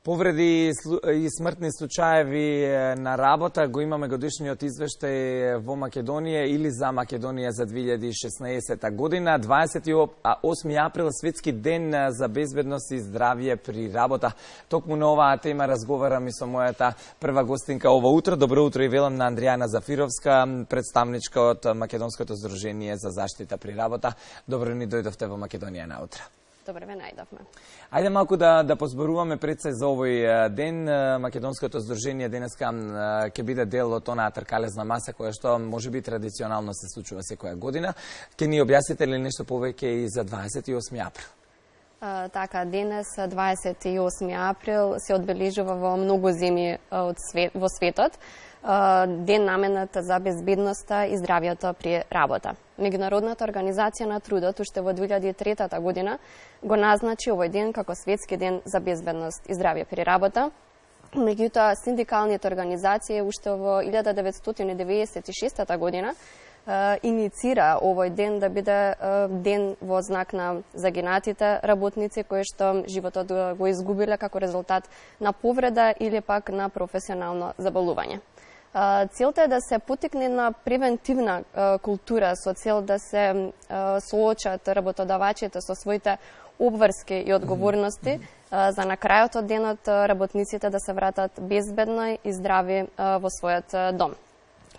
Повреди и смртни случаеви на работа го имаме годишниот извештај во Македонија или за Македонија за 2016 година. 28 април, светски ден за безбедност и здравје при работа. Токму на оваа тема разговарам и со мојата прва гостинка ова утро. Добро утро и велам на Андријана Зафировска, представничка од Македонското здружение за заштита при работа. Добро ни дојдовте во Македонија наутро. Добре ве најдовме. Ајде малку да позборуваме пред се за овој ден. Македонското здружение денеска ќе биде дел од онаа тркалезна маса која што можеби традиционално се случува секоја година. Ќе ни објасните ли нешто повеќе и за 28 април? Така, денес 28 април се одбележува во многу земји во светот. Ден наменат за безбедноста и здравјето при работа. Меѓународната организација на трудот уште во 2003 година го назначи овој ден како светски ден за безбедност и здравје при работа. Меѓутоа, синдикалните организации уште во 1996 година инициира овој ден да биде ден во знак на загинатите работници кои што животот го изгубиле како резултат на повреда или пак на професионално заболување. Целта е да се поттикне на превентивна култура со цел да се соочат работодавачите со своите обврски и одговорности за на крајот од денот работниците да се вратат безбедно и здрави во својот дом.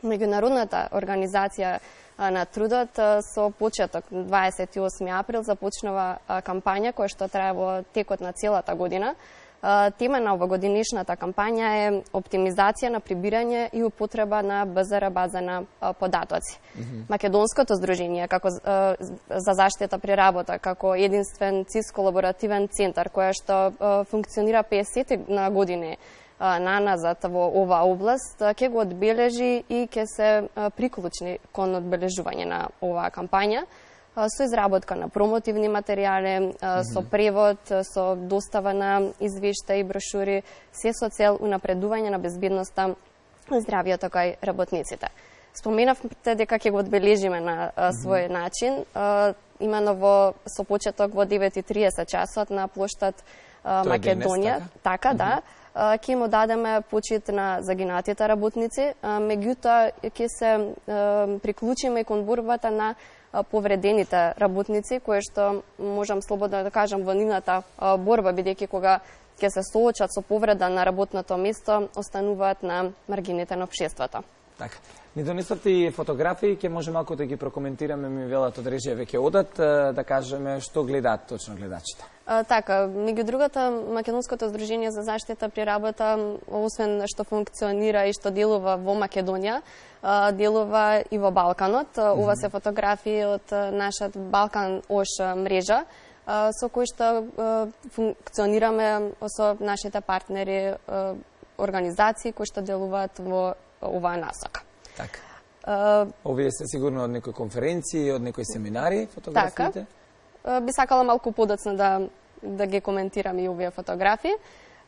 Меѓународната организација на трудот со почеток 28 април започнува кампања која што трае во текот на целата година. Тема на овогодинешната кампања е оптимизација на прибирање и употреба на БЗР база на податоци. Македонското здружение за заштита при работа како единствен ЦИС колаборативен центар која што функционира 50 години наназад во оваа област, ќе го одбележи и ќе се приклучни кон одбележување на оваа кампања со изработка на промотивни материјали, со превод, со достава на извештаи и брошури, се со цел унапредување на безбедноста и здравјето кај работниците. Споменавте дека ќе го одбележиме на свој начин, имено со почеток во 9:30 часот на плоштад Македонија. Така, да. Ќе му дадеме почит на загинатите работници, меѓутоа ќе се приклучиме и кон борбата на повредените работници, кои што можам слободно да кажам во нивната борба, бидејќи кога ќе се соочат со повреда на работното место, остануваат на маргините на општеството. Така. Ни донесовте и фотографии, ќе може малку да ги прокоментираме, ми велат од режија веќе одат, да кажеме што гледаат точно гледачите. Така, меѓу другата, Македонското здружение за заштита при работа, освен што функционира и што делува во Македонија, делува и во Балканот. Ова се фотографии од нашата Балкан Ош мрежа, со кој што функционираме со нашите партнери, организации кои што делуваат во оваа насока. Така. Овие се сигурно од некои конференции, од некои семинари, фотографиите? Така. Би сакала малку подоцна да ги коментирам и овие фотографии.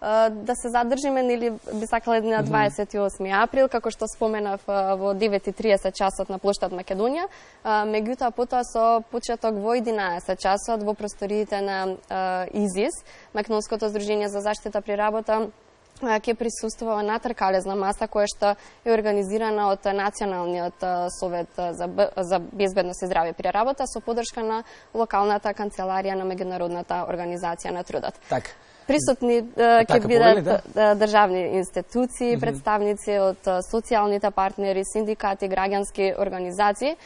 Да се задржиме, нели би сакала на 28 април, како што споменав во 9:30 часот на плоштад Македонија, меѓутоа потоа со почеток во 11 часот во просториите на ИЗИС, Македонското здружение за заштита при работа, ќе присуствува на тркалезна маса која што е организирана од Националниот совет за безбедност и здравје при работа со поддршка на локалната канцеларија на Меѓународната организација на трудот. Така. Присутни ќе бидат државни институции, представници од социјалните партнери, синдикати, граѓански организации,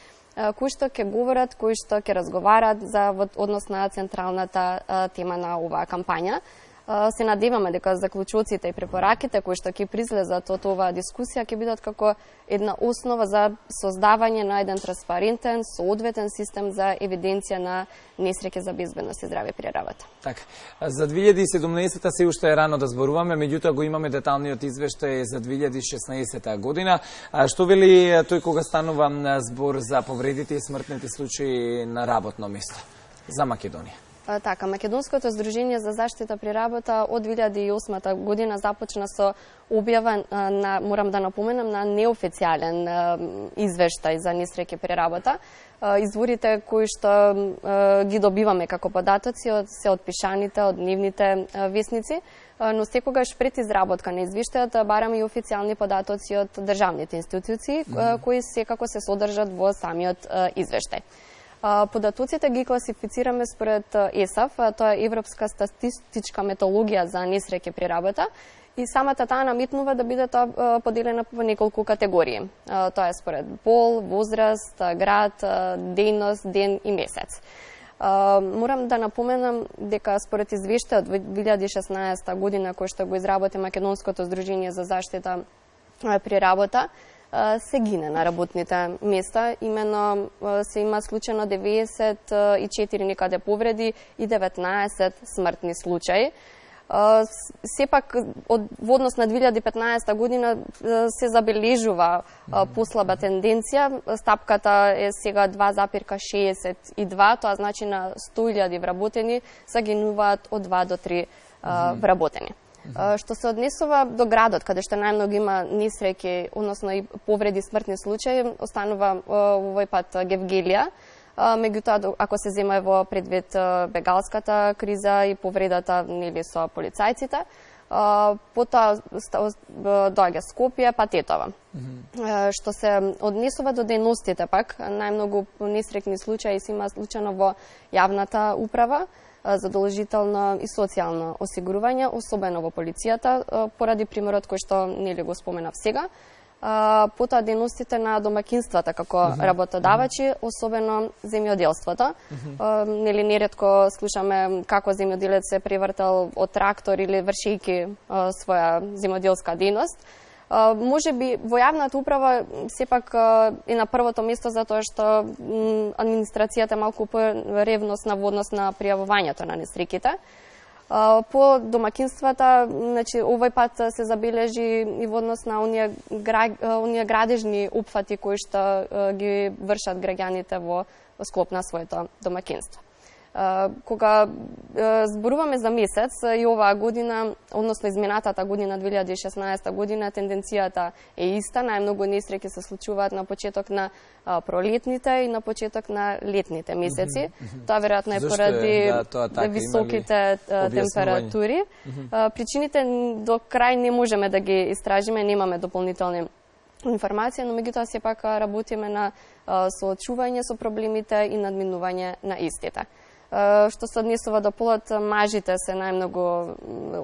кои што ќе говорат, кои што ќе разговарат за однос на централната тема на оваа кампања. Се надеваме дека заклучоците и препораките кои што ќе произлезат од оваа дискусија ќе бидат како една основа за создавање на еден транспарентен, соодветен систем за евиденција на несреќи за безбедност и здравје при работа. Така. За 2017-та се уште е рано да зборуваме, меѓутоа го имаме деталниот извештај за 2016 година. Што вели тој кога станува збор за повредите и смртните случаи на работно место за Македонија? Така, Македонското здружение за заштита при работа од 2008 година започна со објава на, морам да напоменам, на неофицијален извештај за несреќи при работа. Изворите кои што ги добиваме како податоци се од пишаните, од дневните весници, но секогаш пред изработка на извештајот бараме и официјални податоци од државните институции, кои секако се содржат во самиот извештај. Податоците ги класифицираме според ЕСАФ, тоа е Европска статистичка методологија за несреќи при работа, и самата таа наметнува да биде тоа поделена во неколку категории. Тоа е според пол, возраст, град, дејност, ден и месец. Морам да напоменам дека според извештајот во 2016 година кој што го изработи Македонското здружение за заштита при работа, се гине на работните места, именно се има случајно 94 некаде повреди и 19 смртни случаи. Сепак, во однос на 2015 година се забележува послаба тенденција. Стапката е сега 2,62, тоа значи на 100.000 вработени се гинуваат од 2 до 3 вработени. Што се однесува до градот, каде што најмногу има несреќи, односно и повреди, смртни случаи, останува овој пат Гевгелија. Меѓутоа, ако се зема во предвид бегалската криза и повредата со полицајците, потоа доаѓа Скопје, па Тетово. Што се однесува до дејностите пак, најмногу несреќни случаи се има случајно во јавната управа, задолжително и социјално осигурување, особено во полицијата, поради примерот кој што го споменав сега. Потоа дејностите на домакинствата како работодавачи, особено земјоделството. Неретко слушаме како земјоделец се превртал од трактор или вршејќи своја земјоделска дејност. Може би во јавната управа сепак е на првото место затоа што администрацијата е малку поревностна во однос на пријавувањето на несреќите. По домакинствата, значи, овој пат се забележи и во однос на оние градежни опфати кои што ги вршат граѓаните во склоп на своето домакинство. Кога зборуваме за месец и оваа година, односно изминатата година, 2016 година, тенденцијата е иста. Најмногу несреќи се случуваат на почеток на пролетните и на почеток на летните месеци. Тоа веројатно е поради високите температури. Причините до крај не можеме да ги истражиме, немаме дополнителни информација, но меѓутоа сепак работиме на соочување со проблемите и надминување на истите. Што се однесува до полот, мажите се најмногу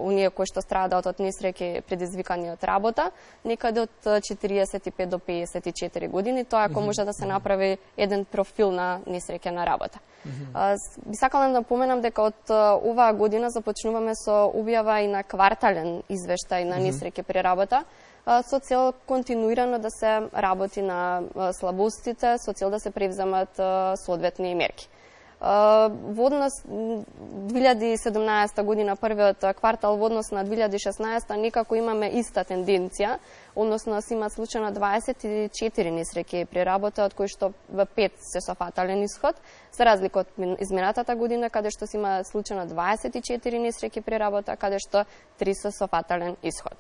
оние кои што страдаат од несреќи предизвикани од работа, некаде од 45 до 54 години, тоа ако може да се направи еден профил на несреќа на работа. Би сакала да напоменам дека од оваа година започнуваме со објава и на квартален извештај на несреќи при работа, со цел континуирано да се работи на слабостите, со цел да се превземат соодветни мерки. Во однос 2017 година, првиот квартал во однос на 2016 некако имаме иста тенденција, односно се има случајно 24 несреќи при работа, од кои што 5 се со фатален исход, за разлика од изминатата година, каде што се има случајно 24 несреќи при работа, каде што 3 се со фатален исход.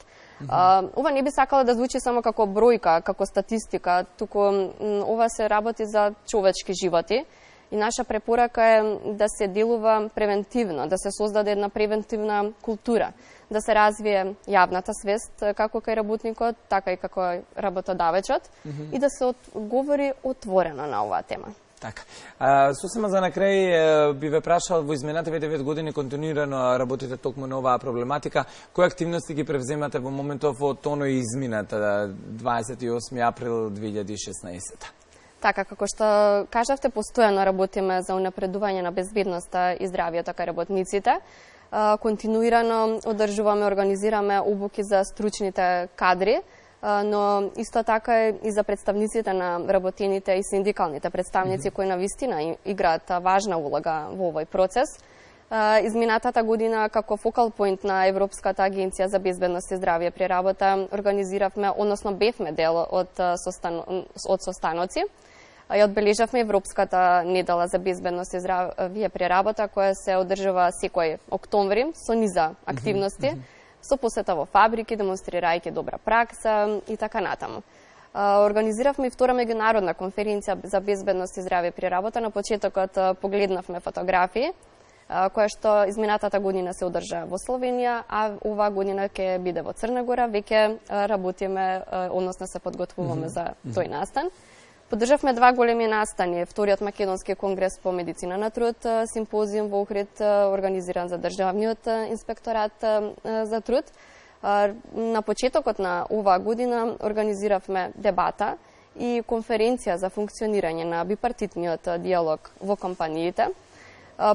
Ова не би сакала да звучи само како бројка, како статистика, туку ова се работи за човечки животи. И наша препорака е да се делува превентивно, да се создаде една превентивна култура, да се развие јавната свест како кај работникот, така и како работодавачот и да се говори отворено на оваа тема. Така. Сосема за на крај би ве прашал, во изминатите 9 години континуирано работите токму на оваа проблематика. Кои активности ги превземате во моментов од тоно измината 28 април 2016? Така, како што кажавте, постојано работиме за унапредување на безбедноста и здравјето кај работниците. Континуирано одржуваме, организираме обуки за стручните кадри, но исто така и за представниците на работените и синдикалните представници кои навистина играат важна улога во овој процес. Изминатата година, како фокал поинт на Европската агенција за безбедност и здравје при работа, организиравме, односно бевме дел од состаноци, и одбележавме Европската недела за безбедност и здравје при работа, која се одржува секој октомври со низа активности, со посета во фабрики, демонстрирајќи добра пракса и така натаму. Организиравме и втора меѓународна конференција за безбедност и здравје при работа. На почетокот погледнавме фотографии која што изминатата година се одржа во Словенија, а оваа година ќе биде во Црна Гора. Веќе работиме, односно се подготвуваме за тој настан. Поддржавме два големи настани. Вториот Македонски конгрес по медицина на труд, симпозиум во Охрид, организиран за Државниот инспекторат за труд. На почетокот на оваа година организиравме дебата и конференција за функционирање на бипартитниот диалог во компаниите.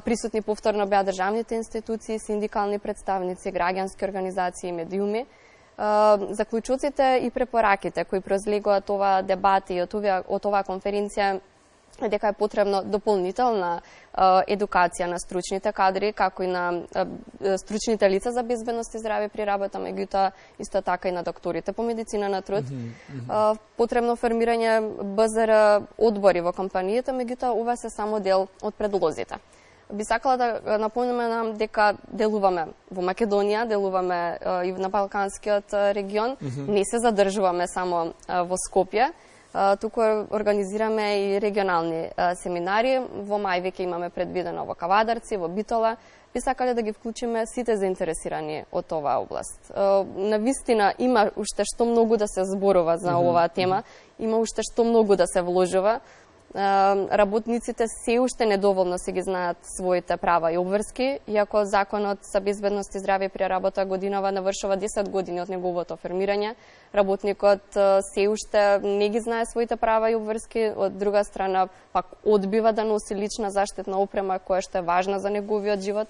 Присутни повторно беа државните институции, синдикални представници, граѓански организации и медиуми. Заклучоците и препораките кои произлегуваат оваа дебата и од оваа конференција е дека е потребно дополнителна едукација на стручните кадри, како и на стручните лица за безбедност и здравје при работа, меѓутоа исто така и на докторите по медицина на труд. Потребно формирање БЗР одбори во компаниите, меѓутоа ова се само дел од предлозите. Би сакала да напомнеме дека делуваме во Македонија, делуваме и на Балканскиот регион, не се задржуваме само во Скопје, туку организираме и регионални семинари. Во мај веќе имаме предвидено во Кавадарци, во Битола. Би сакале да ги вклучиме сите заинтересирани од оваа област. Навистина има уште што многу да се зборува за оваа тема, има уште што многу да се вложува. Работниците се уште недоволно се ги знаат своите права и обврски, иако Законот за безбедност и здравје при работа годинава навршува 10 години од неговото формирање. Работникот се уште не ги знае своите права и обврски, од друга страна пак одбива да носи лична заштитна опрема која што е важна за неговиот живот.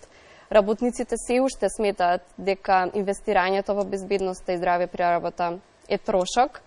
Работниците се уште сметаат дека инвестирањето во безбедноста и здравје при работа е трошок.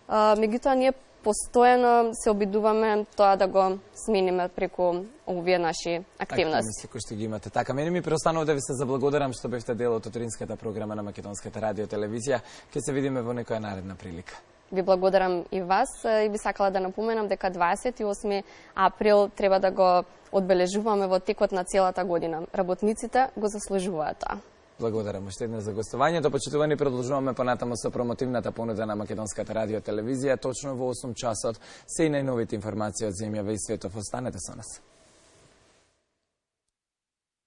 Меѓутоа ние постојано се обидуваме тоа да го смениме преку овие наши активности. Кои што ги имате. Така, мене ми преостанува да ви се заблагодарам што бевте дел од утринската програма на Македонската радио телевизија. Ќе се видиме во некоја наредна прилика. Ви благодарам и вас и би сакала да напоменам дека 28 април треба да го одбележуваме во текот на целата година. Работниците го заслужуваат тоа. Благодарам уште еднаш за гостувањето. Почитувани, продолжуваме понатаму со промотивната понуда на Македонската радио телевизија. Точно во 8 часот се и најновите информации од земјава и светов. Останете со нас.